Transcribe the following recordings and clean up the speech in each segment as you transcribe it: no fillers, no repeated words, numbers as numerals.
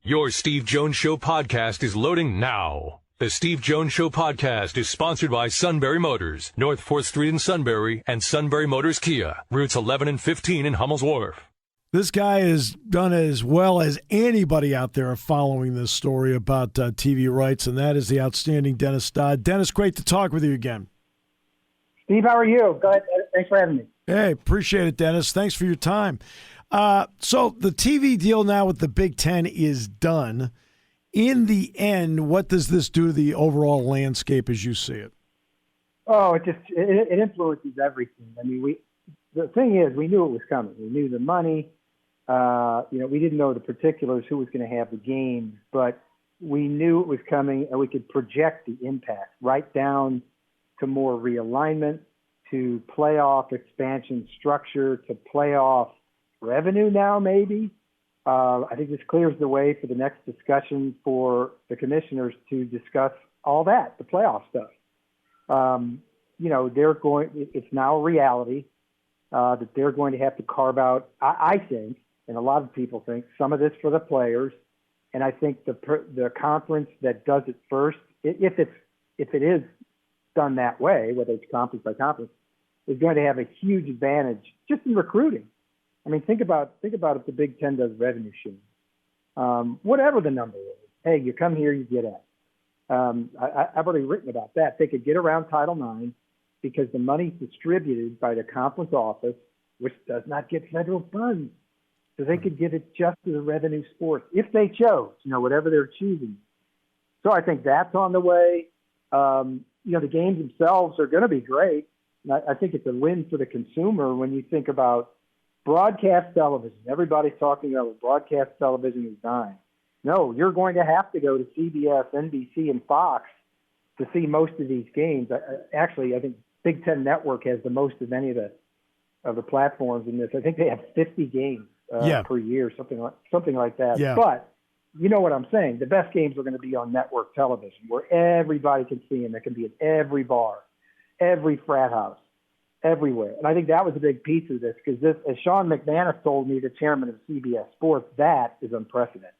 Your Steve Jones Show podcast is loading now. The Steve Jones Show podcast is sponsored by Sunbury Motors, North 4th Street in Sunbury, and Sunbury Motors Kia, routes 11 and 15 in Hummel's Wharf. This guy has done as well as anybody out there following this story about TV rights, and that is the outstanding Dennis Dodd. Dennis, great to talk with you again. Steve, how are you? Good. Thanks for having me. Hey, appreciate it, Dennis. Thanks for your time. So the TV deal now with the Big Ten is done. In the end, what does this do to the overall landscape as you see it? Oh, it influences everything. I mean, the thing is, we knew it was coming. We knew the money. We didn't know the particulars, who was going to have the games, but we knew it was coming, and we could project the impact right down to more realignment, to playoff expansion structure, to playoff revenue now maybe. I think this clears the way for the next discussion for the commissioners to discuss all that, the playoff stuff. It's now a reality that they're going to have to carve out, I think, and a lot of people think, some of this for the players. And I think the conference that does it first, if it is done that way, whether it's conference by conference, is going to have a huge advantage just in recruiting. I mean, think about if the Big Ten does revenue sharing, whatever the number is. Hey, you come here, you get at. I've already written about that. They could get around Title IX because the money's distributed by the conference office, which does not get federal funds. So they could give it just to the revenue sports if they chose, whatever they're choosing. So I think that's on the way. The games themselves are going to be great. And I think it's a win for the consumer when you think about broadcast television. Everybody's talking about broadcast television is dying. No, you're going to have to go to CBS, NBC, and Fox to see most of these games. Actually, I think Big Ten Network has the most of any of the platforms in this. I think they have 50 games per year, something like that. Yeah. But you know what I'm saying. The best games are going to be on network television where everybody can see them. It can be at every bar, every frat house, everywhere. And I think that was a big piece of this because this, as Sean McManus told me, the chairman of CBS Sports, that is unprecedented.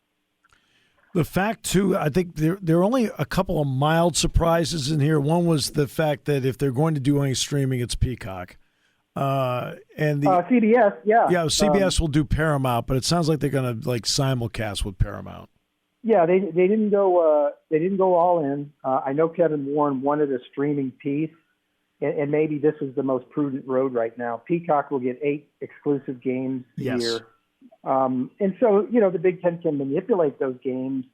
The fact, too, I think there are only a couple of mild surprises in here. One was the fact that if they're going to do any streaming, it's Peacock. And CBS, yeah. Yeah, CBS will do Paramount, but it sounds like they're going to simulcast with Paramount. Yeah, they didn't go all in. I know Kevin Warren wanted a streaming piece, and maybe this is the most prudent road right now. Peacock will get 8 exclusive games a year. And so, the Big Ten can manipulate those games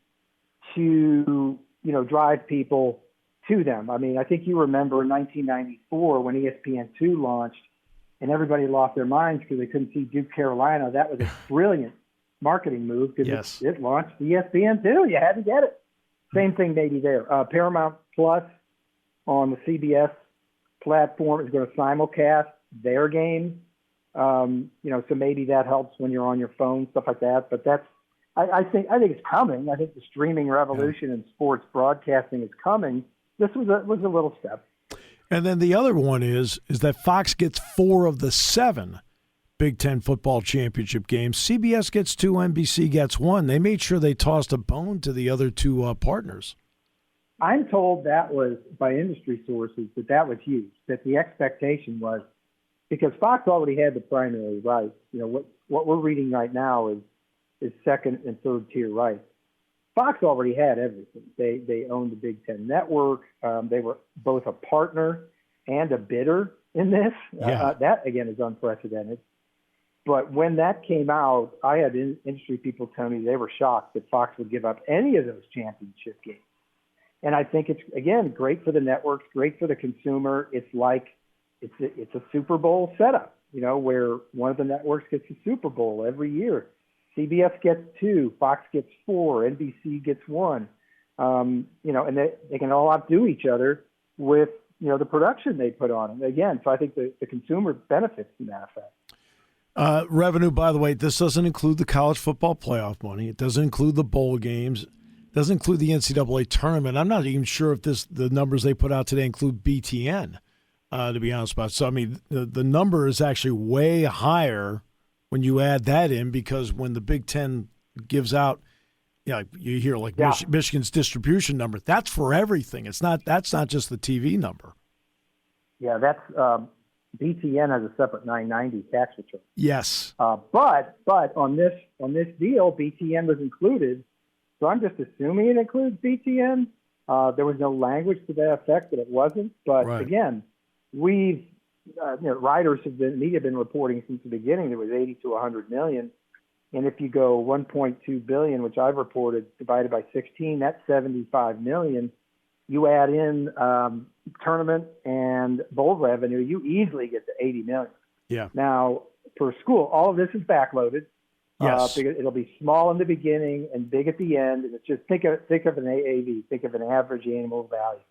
to, drive people to them. I mean, I think you remember in 1994 when ESPN2 launched and everybody lost their minds because they couldn't see Duke, Carolina. That was a brilliant marketing move because it launched ESPN2. You had to get it. Same thing maybe there. Paramount Plus on the CBS platform is going to simulcast their games. So maybe that helps when you're on your phone, stuff like that. But I think it's coming. I think the streaming revolution in sports broadcasting is coming. This was a little step. And then the other one is that Fox gets 4 of the 7 Big Ten football championship games. CBS gets 2, NBC gets 1. They made sure they tossed a bone to the other 2 partners. I'm told that was by industry sources that was huge, that the expectation was, because Fox already had the primary rights. What we're reading right now is second and third tier rights. Fox already had everything. They owned the Big Ten Network. They were both a partner and a bidder in this. Yeah. That, again, is unprecedented. But when that came out, I had industry people tell me they were shocked that Fox would give up any of those championship games. And I think it's, again, great for the networks, great for the consumer. It's like it's a Super Bowl setup, where one of the networks gets a Super Bowl every year. CBS gets 2, Fox gets 4, NBC gets 1. And they can all outdo each other with, the production they put on. And again, so I think the consumer benefits from that effect. Revenue, by the way, this doesn't include the college football playoff money. It doesn't include the bowl games. It doesn't include the NCAA tournament. I'm not even sure if the numbers they put out today include BTN, to be honest about it. So, I mean, the number is actually way higher when you add that in, because when the Big Ten gives out Yeah, you hear like Michigan's distribution number. That's for everything. That's not just the TV number. Yeah, that's BTN has a separate 990 tax return. Yes. But on this deal, BTN was included. So I'm just assuming it includes BTN. There was no language to that effect that it wasn't. But again, we've writers media have been reporting since the beginning it was 80 to 100 million. And if you go 1.2 billion, which I've reported, divided by 16, that's 75 million. You add in tournament and bowl revenue, you easily get to 80 million. Yeah. Now, per school, all of this is backloaded. Yes. Because it'll be small in the beginning and big at the end. And it's just think of an AAV, think of an average annual value,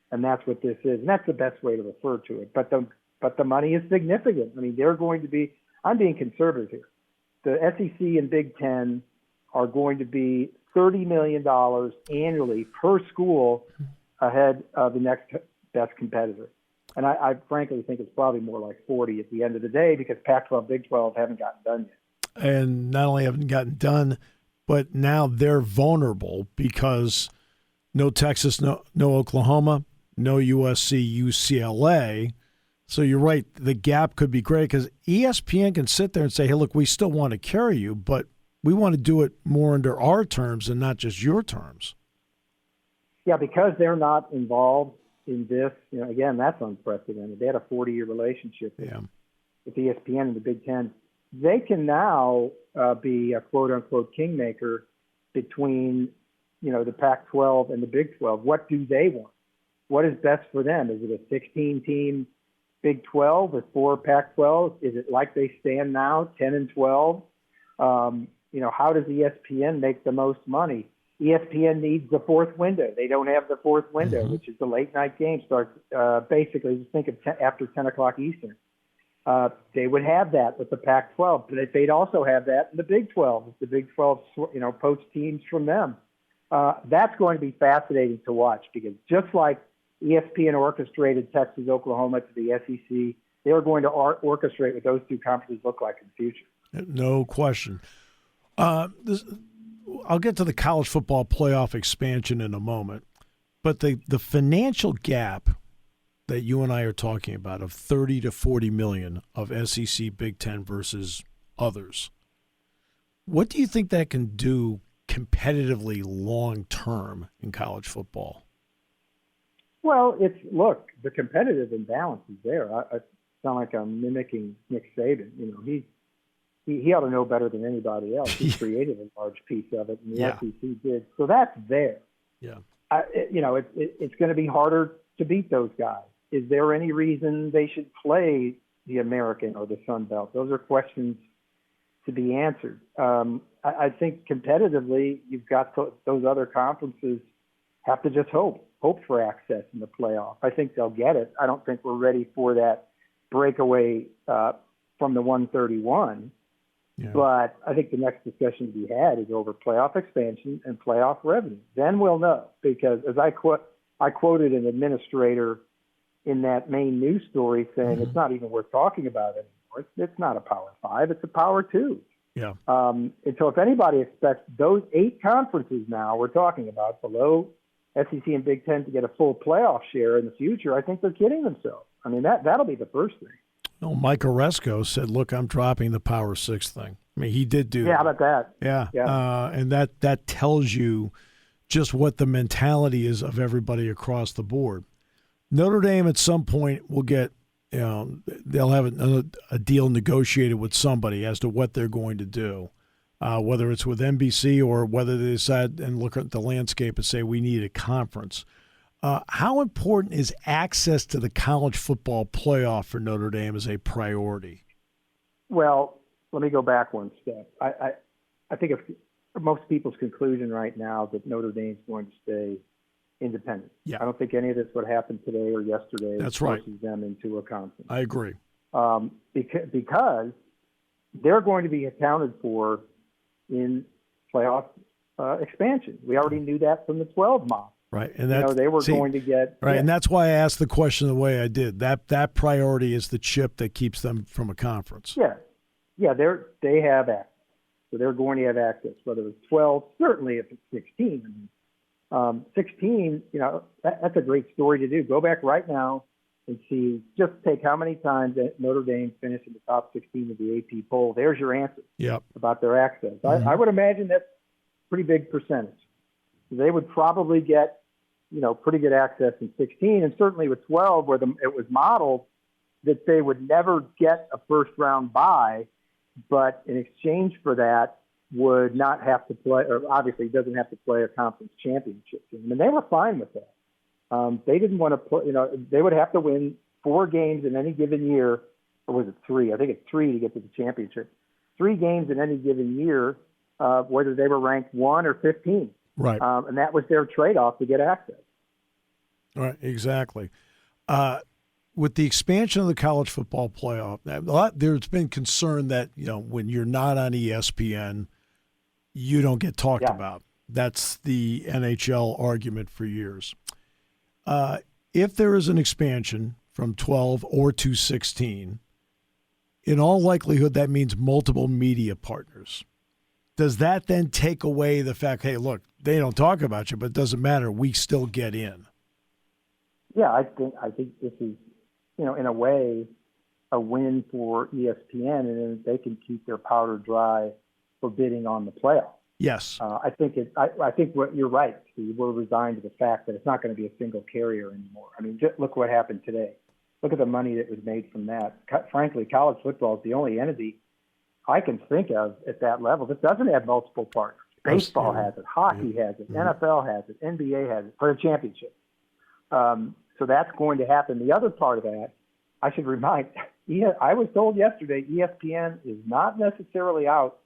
and that's what this is. And that's the best way to refer to it. But the money is significant. I mean, they're going to be. I'm being conservative here. The SEC and Big Ten are going to be $30 million annually per school ahead of the next best competitor. And I frankly think it's probably more like 40 at the end of the day because Pac-12, Big 12 haven't gotten done yet. And not only haven't gotten done, but now they're vulnerable because no Texas, no Oklahoma, no USC, UCLA. So you're right, the gap could be great because ESPN can sit there and say, hey, look, we still want to carry you, but we want to do it more under our terms and not just your terms. Yeah, because they're not involved in this, again, that's unprecedented. They had a 40-year relationship with ESPN and the Big Ten. They can now be a quote-unquote kingmaker between, the Pac-12 and the Big 12. What do they want? What is best for them? Is it a 16-team Big 12 with 4 Pac-12s? Is it like they stand now, 10 and 12? How does ESPN make the most money? ESPN needs the fourth window. They don't have the fourth window, which is the late-night game starts basically, just think of after 10 o'clock Eastern. They would have that with the Pac-12, but they'd also have that in the Big 12. If the Big 12, poach teams from them. That's going to be fascinating to watch because just like ESPN orchestrated Texas, Oklahoma to the SEC, they are going to orchestrate what those two conferences look like in the future. No question. I'll get to the college football playoff expansion in a moment, but the financial gap that you and I are talking about of 30 to 40 million of SEC, Big Ten versus others, what do you think that can do competitively long term in college football? Well, the competitive imbalance is there. I sound like I'm mimicking Nick Saban. He ought to know better than anybody else. He created a large piece of it, and the SEC did. So that's there. Yeah. It's going to be harder to beat those guys. Is there any reason they should play the American or the Sun Belt? Those are questions to be answered. I think competitively, you've got those other conferences have to just hope for access in the playoff. I think they'll get it. I don't think we're ready for that breakaway from the 131. Yeah. But I think the next discussion to be had is over playoff expansion and playoff revenue. Then we'll know, because as I quoted an administrator in that main news story saying it's not even worth talking about anymore. It's not a Power 5, it's a Power 2. Yeah. And so if anybody expects those 8 conferences now we're talking about below SEC and Big Ten to get a full playoff share in the future, I think they're kidding themselves. I mean, that'll be the first thing. No, Mike Oresco said, look, I'm dropping the Power 6 thing. I mean, he did do that. Yeah, how about that? Yeah. And that tells you just what the mentality is of everybody across the board. Notre Dame at some point will get, they'll have a deal negotiated with somebody as to what they're going to do, whether it's with NBC or whether they decide and look at the landscape and say we need a conference. How important is access to the college football playoff for Notre Dame as a priority? Well, let me go back one step. I think most people's conclusion right now that Notre Dame's going to stay independent. Yeah. I don't think any of this would happen today or yesterday. That's right. Forces them into a conference. I agree. Because they're going to be accounted for in playoff expansion. We already knew that from the 12 mock. Right, and that they were going to get right, and that's why I asked the question the way I did. That priority is the chip that keeps them from a conference. Yeah, they have access. So they're going to have access, whether it's 12, certainly if it's 16. 16, that's a great story to do. Go back right now and see, just take how many times that Notre Dame finished in the top 16 of the AP poll. There's your answer about their access. Mm-hmm. I would imagine that's a pretty big percentage. They would probably get, pretty good access in 16, and certainly with 12, where it was modeled that they would never get a first-round bye, but in exchange for that would not have to play, or obviously doesn't have to play a conference championship game. And they were fine with that. They didn't want to put, they would have to win 4 games in any given year, or was it 3? I think it's 3 to get to the championship. 3 games in any given year, whether they were ranked 1 or 15. Right. And that was their trade-off to get access. Right, exactly. With the expansion of the college football playoff, there's been concern that, when you're not on ESPN, you don't get talked about. That's the NHL argument for years. If there is an expansion from 12 or to 16, in all likelihood, that means multiple media partners. Does that then take away the fact, hey, look, they don't talk about you, but it doesn't matter. We still get in. Yeah, I think this is, in a way, a win for ESPN, and they can keep their powder dry for bidding on the playoffs. Yes, I think what you're right, Steve. We're resigned to the fact that it's not going to be a single carrier anymore. I mean, just look what happened today. Look at the money that was made from that. Frankly, college football is the only entity I can think of at that level that doesn't have multiple partners. Baseball has it, hockey has it, NFL has it, NBA has it for the championship. So that's going to happen. The other part of that, I should remind, I was told yesterday ESPN is not necessarily out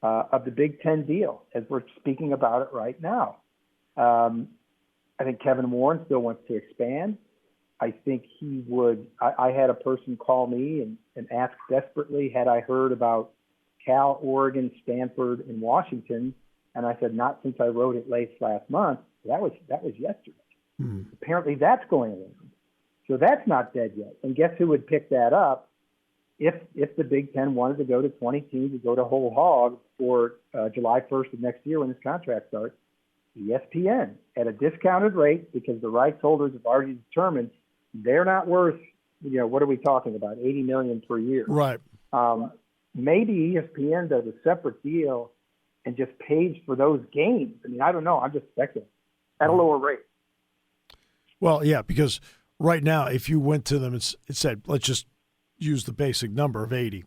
of the Big Ten deal as we're speaking about it right now. I think Kevin Warren still wants to expand. I think he would. I had a person call me and ask desperately, had I heard about Cal, Oregon, Stanford, and Washington? And I said, not since I wrote it late last month. That was yesterday. Apparently that's going around. So that's not dead yet. And guess who would pick that up if the Big Ten wanted to go to 20 teams, to go to whole hog for July 1st of next year when this contract starts? ESPN at a discounted rate, because the rights holders have already determined they're not worth, what are we talking about, $80 million per year. Right. Maybe ESPN does a separate deal and just pays for those games. I mean, I don't know. I'm just speculating at a lower rate. Well, yeah, because right now, if you went to them and said, let's just use the basic number of 80.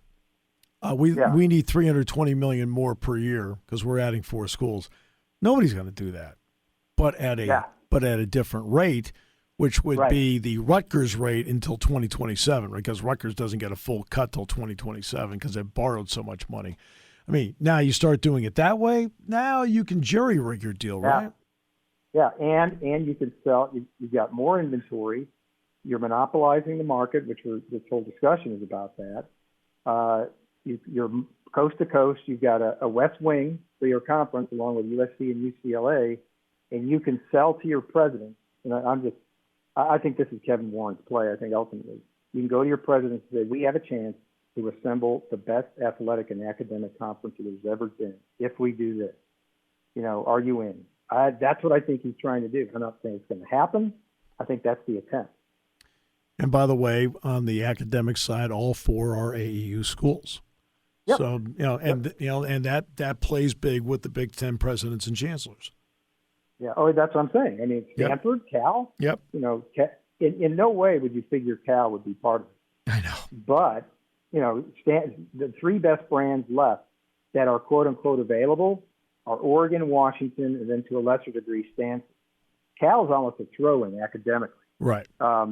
We need $320 million more per year because we're adding 4 schools. Nobody's going to do that, but at a different rate, which would be the Rutgers rate until 2027, right? Because Rutgers doesn't get a full cut till 2027 because they've borrowed so much money. I mean, now you start doing it that way. Now you can jury rig your deal, right? Yeah, and you can sell. You've got more inventory. You're monopolizing the market, which this whole discussion is about that. You're coast to coast. You've got a West Wing for your conference, along with USC and UCLA, and you can sell to your president. And I think this is Kevin Warren's play. I think ultimately you can go to your president and say, we have a chance to assemble the best athletic and academic conference that there's ever been. If we do this, are you in? That's what I think he's trying to do. I'm not saying it's going to happen. I think that's the attempt. And by the way, on the academic side, all 4 are AAU schools. Yep. So and that plays big with the Big Ten presidents and chancellors. Yeah. Oh, that's what I'm saying. I mean, Stanford, Cal. Yep. In no way would you figure Cal would be part of it. I know. But the 3 best brands left that are quote unquote available are Oregon, Washington, and then to a lesser degree Stanford. Cal's almost a throw-in academically. Right.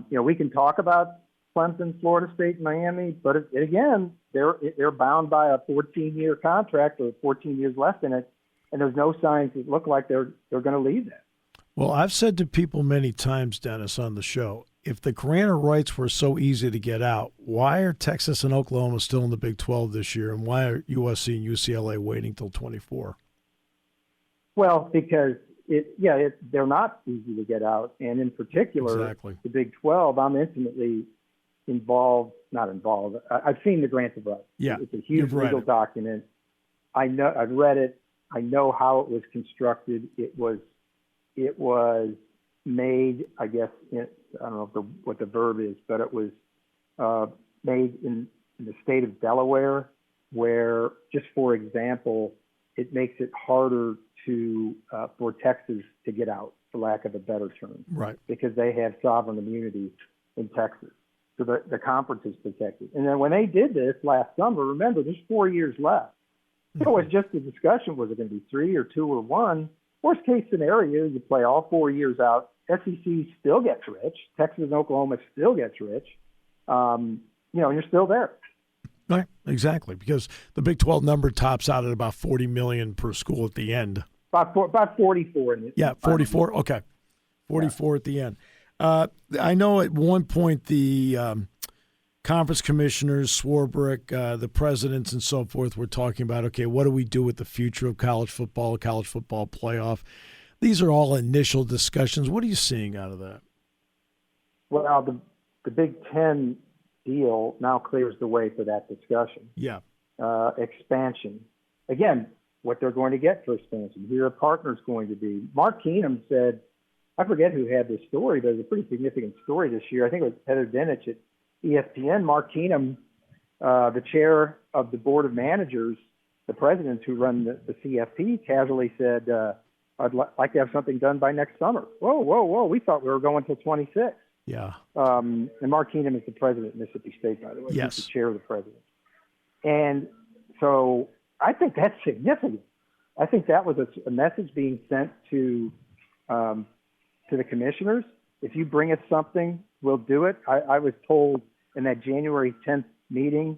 We can talk about Clemson, Florida State, Miami, but again, they're bound by a 14-year contract or 14 years left in it, and there's no signs that look like they're going to leave that. Well, I've said to people many times, Dennis, on the show, if the grantor rights were so easy to get out, why are Texas and Oklahoma still in the Big 12 this year, and why are USC and UCLA waiting till 24? Well, because they're not easy to get out, and in particular, the Big 12. I'm intimately not involved. I've seen the grant of rights. Yeah, it's a huge legal document. I know, I've read it. I know how it was constructed. It was made, I guess, I don't know what the verb is, but it was made in the state of Delaware, where, just for example, it makes it harder for Texas to get out, for lack of a better term, right? Because they have sovereign immunity in Texas, so the conference is protected. And then when they did this last summer, remember, there's 4 years left. So it was just a discussion: was it going to be 3 or 2 or 1? Worst case scenario, you play all 4 years out. SEC still gets rich. Texas and Oklahoma still gets rich. And you're still there. Right, exactly, because the Big 12 number tops out at about $40 million per school at the end. About 44. Yeah, 44. Okay, 44 at the end. I know at one point the conference commissioners, Swarbrick, the presidents, and so forth were talking about, okay, what do we do with the future of college football playoff? These are all initial discussions. What are you seeing out of that? Well, the Big Ten deal now clears the way for that discussion. Yeah. Expansion. Again, what they're going to get for expansion, who their partner's going to be. Mark Keenum said, I forget who had this story, but it was a pretty significant story this year. I think it was Heather Dinich at ESPN. Mark Keenum, the chair of the board of managers, the presidents who run the CFP, casually said, I'd like to have something done by next summer. Whoa. We thought we were going till 26. Yeah. And Mark Keenum is the president of Mississippi State, by the way. Yes. He's the chair of the president. And so I think that's significant. I think that was a message being sent to the commissioners. If you bring us something, we'll do it. I was told in that January 10th meeting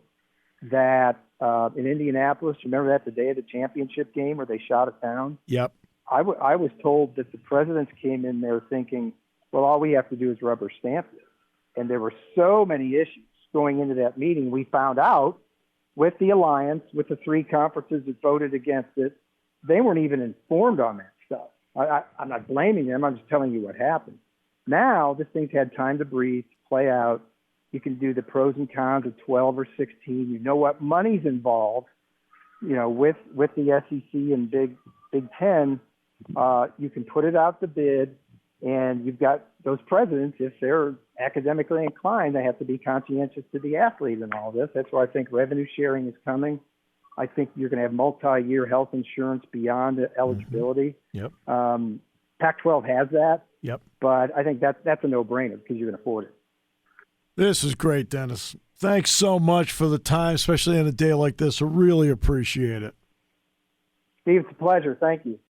that in Indianapolis, remember that, the day of the championship game where they shot it down? Yep. I was told that the presidents came in there thinking, well, all we have to do is rubber stamp this. And there were so many issues going into that meeting. We found out with the alliance, with the 3 conferences that voted against it, they weren't even informed on that stuff. I'm not blaming them. I'm just telling you what happened. Now this thing's had time to breathe, play out. You can do the pros and cons of 12 or 16. You know what money's involved, with the SEC and Big Ten. You can put it out to bid. And you've got those presidents, if they're academically inclined, they have to be conscientious to the athlete and all this. That's why I think revenue sharing is coming. I think you're going to have multi-year health insurance beyond eligibility. Yep. Pac-12 has that. Yep. But I think that's a no-brainer because you can afford it. This is great, Dennis. Thanks so much for the time, especially on a day like this. I really appreciate it. Steve, it's a pleasure. Thank you.